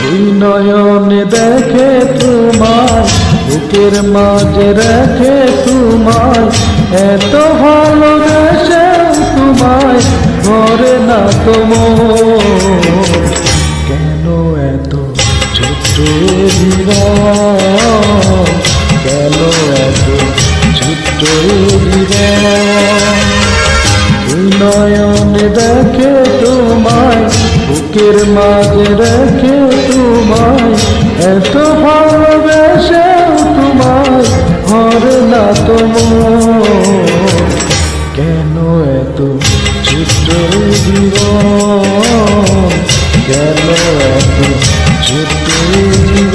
দুই নয়নে দেখে তোমায়, বুকের মাঝে রেখে তোমায়, এত ভালোবেসে তোমায় ধরে না তো মন। কেন এত ছোট্ট জীবন, কেন এত ছোট্ট জীবন। দুই নয়নে দেখে তোমায়, বুকের মাঝে রেখে তোমায়, এত ভালোবেসে তোমায় ধরে না তো মন। কেন এত ছোট্ট জীবন, কেন এত ছোট্ট জীবন।